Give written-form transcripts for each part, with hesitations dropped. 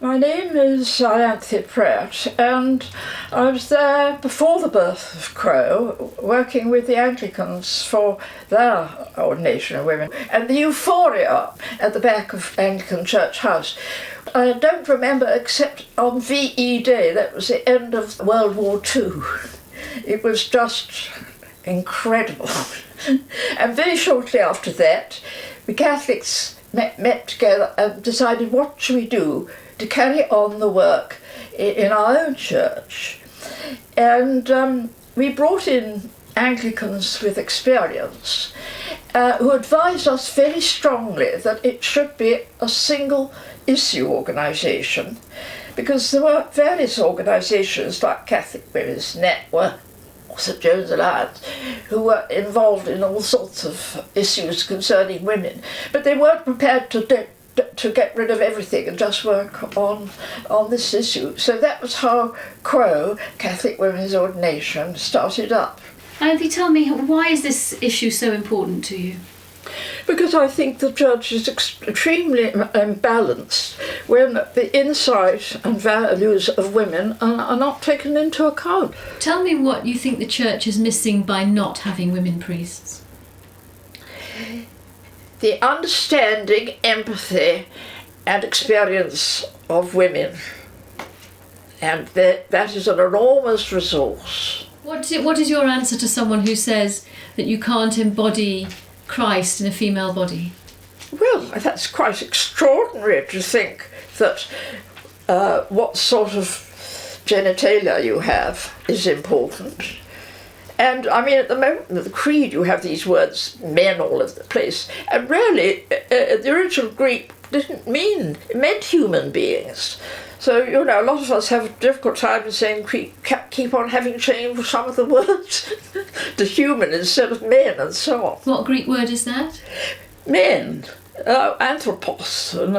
My name is Ianthe Pratt, and I was there before the birth of Crow, working with the Anglicans for their ordination of women, and the euphoria at the back of Anglican Church House. I don't remember except on VE Day, that was the end of World War II. It was just incredible. And very shortly after that, we Catholics met together and decided what should we do to carry on the work in our own church. And we brought in Anglicans with experience who advised us very strongly that it should be a single issue organisation, because there were various organisations like Catholic Women's Network, St John's Alliance, who were involved in all sorts of issues concerning women, but they weren't prepared to get rid of everything and just work on this issue. So that was how CRO, Catholic Women's Ordination, started up. Ianthe, tell me, why is this issue so important to you? Because I think the church is extremely imbalanced when the insight and values of women are not taken into account. Tell me what you think the church is missing by not having women priests. The understanding, empathy and experience of women. And that is an enormous resource. What is your answer to someone who says that you can't embody Christ in a female body? Well, that's quite extraordinary to think that what sort of genitalia you have is important. And I mean, at the moment in the creed you have these words, men all over the place, and really the original Greek it meant human beings. So, you know, a lot of us have a difficult time saying keep on having changed some of the words to human instead of men and so on. What Greek word is that? Men, anthropos, and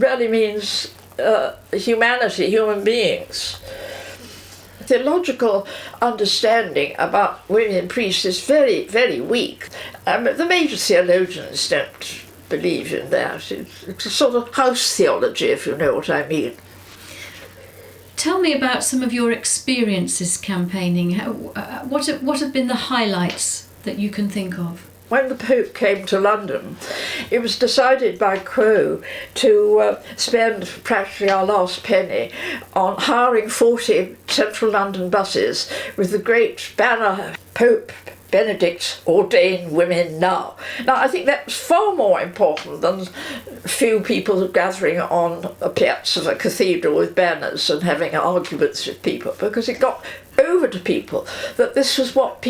really means humanity, human beings. Theological understanding about women priests is very, very weak. The major theologians don't believe in that. It's a sort of house theology, if you know what I mean. Tell me about some of your experiences campaigning. What have been the highlights that you can think of? When the Pope came to London, it was decided by Crow to spend practically our last penny on hiring 40 central London buses with the great banner, Pope Benedict ordain women now. Now, I think that was far more important than a few people gathering on a piazza of a cathedral with banners and having arguments with people, because it got over to people that this was what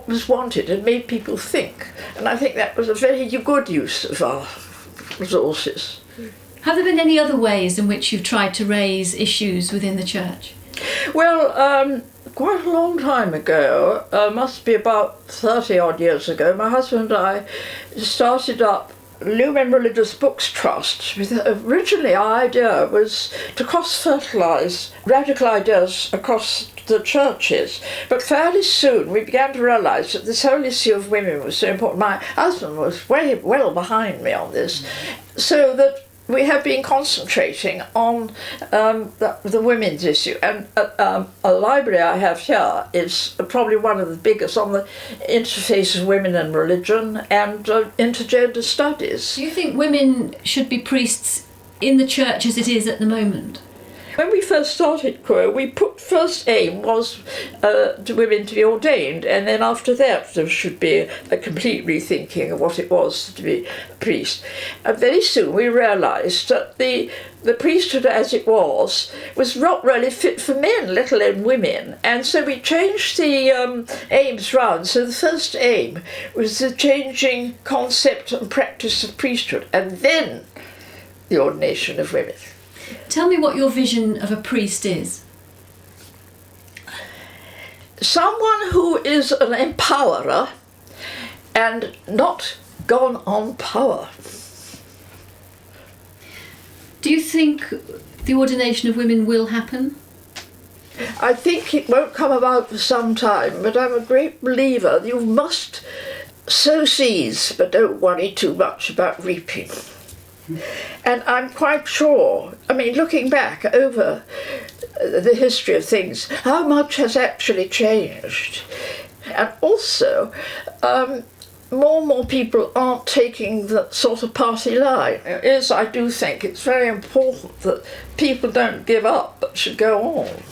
was wanted and made people think. And I think that was a very good use of our resources. Have there been any other ways in which you've tried to raise issues within the church? Well, quite a long time ago, must be about 30 odd years ago, my husband and I started up Lumen Religious Books Trust. Originally our idea was to cross-fertilise radical ideas across the churches, but fairly soon we began to realise that this whole issue of women was so important. My husband was very well behind me on this, so that we have been concentrating on the women's issue, and a library I have here is probably one of the biggest on the interface of women and religion and intergender studies. Do you think women should be priests in the church as it is at the moment? When we first started CRO, we put first aim was to women to be ordained, and then after that there should be a complete rethinking of what it was to be a priest. And very soon we realised that the priesthood as it was not really fit for men, let alone women. And so we changed the aims round. So the first aim was the changing concept and practice of priesthood, and then the ordination of women. Tell me what your vision of a priest is. Someone who is an empowerer and not gone on power. Do you think the ordination of women will happen? I think it won't come about for some time, but I'm a great believer that you must sow seeds, but don't worry too much about reaping. And I'm quite sure, I mean, looking back over the history of things, how much has actually changed. And also, more and more people aren't taking that sort of party line. I do think it's very important that people don't give up but should go on.